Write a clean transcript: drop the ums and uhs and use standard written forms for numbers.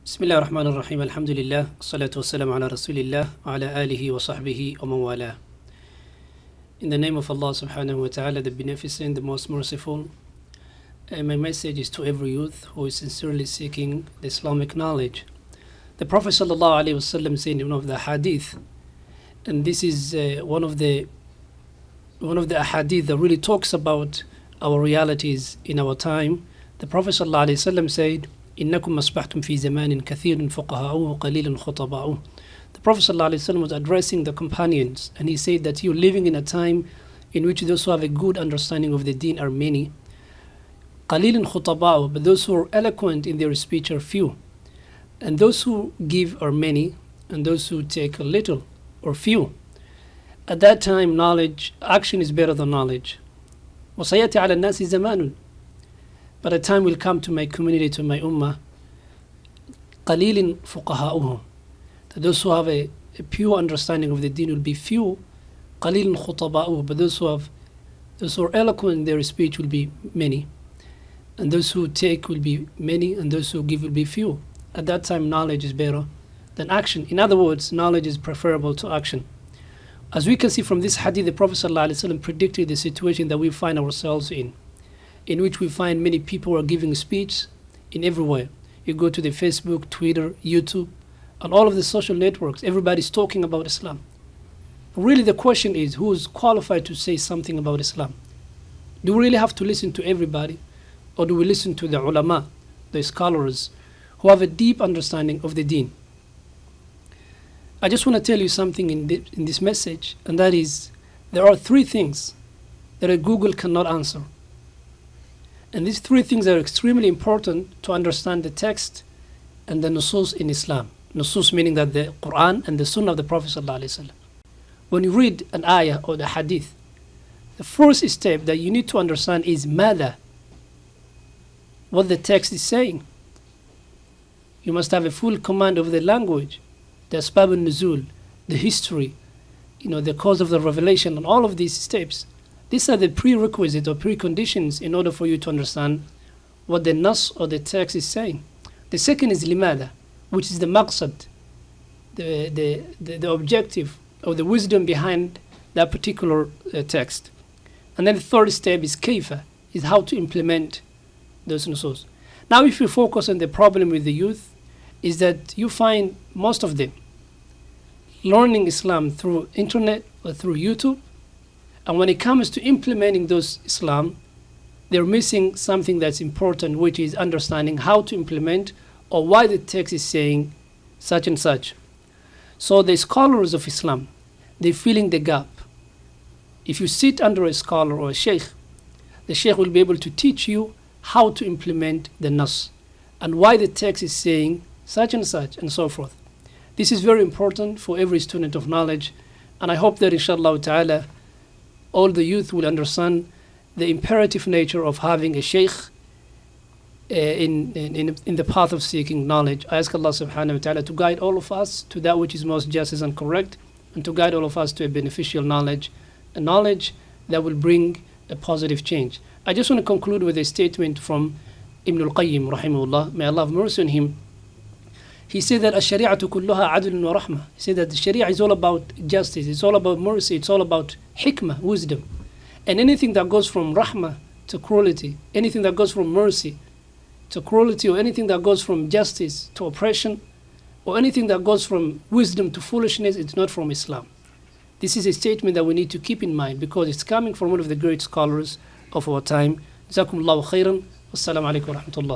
بسم الله الرحمن الرحيم الحمد لله والصلاة والسلام على رسول الله وعلى آله وصحبه ومن والاه. In the name of Allah subhanahu wa ta'ala, the beneficent, the most merciful, my message is to every youth who is sincerely seeking the Islamic knowledge. The Prophet sallallahu alaihi wasallam said in one of the hadith, and this is one of the hadith that really talks about our realities in our time. The Prophet sallallahu alaihi wasallam said, إنكم أصبحتم في زمان كثير فقهاؤه قليل خطباؤه. The Prophet ﷺ was addressing the companions, and he said that you're living in a time in which those who have a good understanding of the deen are many. قليل خطباؤه, but those who are eloquent in their speech are few. And those who give are many, and those who take a little or few. At that time, action is better than knowledge. وسيأتي على الناس زمان. But a time will come to my community, to my ummah, قليل فقهاؤه, that those who have a pure understanding of the deen will be few. قليل خطباؤه, but those who are eloquent in their speech will be many. And those who take will be many, and those who give will be few. At that time, knowledge is better than action. In other words, knowledge is preferable to action. As we can see from this hadith, the Prophet ﷺ predicted the situation that we find ourselves in which we find many people are giving speech in everywhere. You go to the Facebook, Twitter, YouTube, and all of the social networks, everybody's talking about Islam. Really, the question is, who is qualified to say something about Islam? Do we really have to listen to everybody? Or do we listen to the ulama, the scholars, who have a deep understanding of the deen? I just want to tell you something in this message, and that is, there are three things that a Google cannot answer. And these three things are extremely important to understand the text and the nusus in Islam. Nusus meaning that the Quran and the Sunnah of the Prophet ﷺ. When you read an ayah or the hadith, the first step that you need to understand is mada, what the text is saying. You must have a full command of the language, the asbab al-nuzul, the history, the cause of the revelation, and all of these steps. These are the prerequisites or preconditions in order for you to understand what the nas or the text is saying. The second is limada, which is the maqsad, the objective or the wisdom behind that particular text. And then the third step is kaifa, is how to implement those nusus. Now, if you focus on the problem with the youth, is that you find most of them learning Islam through internet or through YouTube. And when it comes to implementing those Islam, they're missing something that's important, which is understanding how to implement or why the text is saying such and such. So the scholars of Islam, they're filling the gap. If you sit under a scholar or a sheikh, the sheikh will be able to teach you how to implement the nas and why the text is saying such and so forth. This is very important for every student of knowledge, and I hope that inshallah ta'ala all the youth will understand the imperative nature of having a sheikh in the path of seeking knowledge. I ask Allah subhanahu wa ta'ala to guide all of us to that which is most justice and correct, and to guide all of us to a beneficial knowledge, a knowledge that will bring a positive change. I just want to conclude with a statement from Ibn al-Qayyim rahimahullah. May Allah have mercy on him. He said that الشريعة كلها عدل ورحمة. He said that the Sharia is all about justice, it's all about mercy, it's all about hikmah, wisdom. And anything that goes from rahmah to cruelty, anything that goes from mercy to cruelty, or anything that goes from justice to oppression, or anything that goes from wisdom to foolishness, it's not from Islam. This is a statement that we need to keep in mind because it's coming from one of the great scholars of our time. جزاكم الله خيرا. والسلام عليكم ورحمة الله.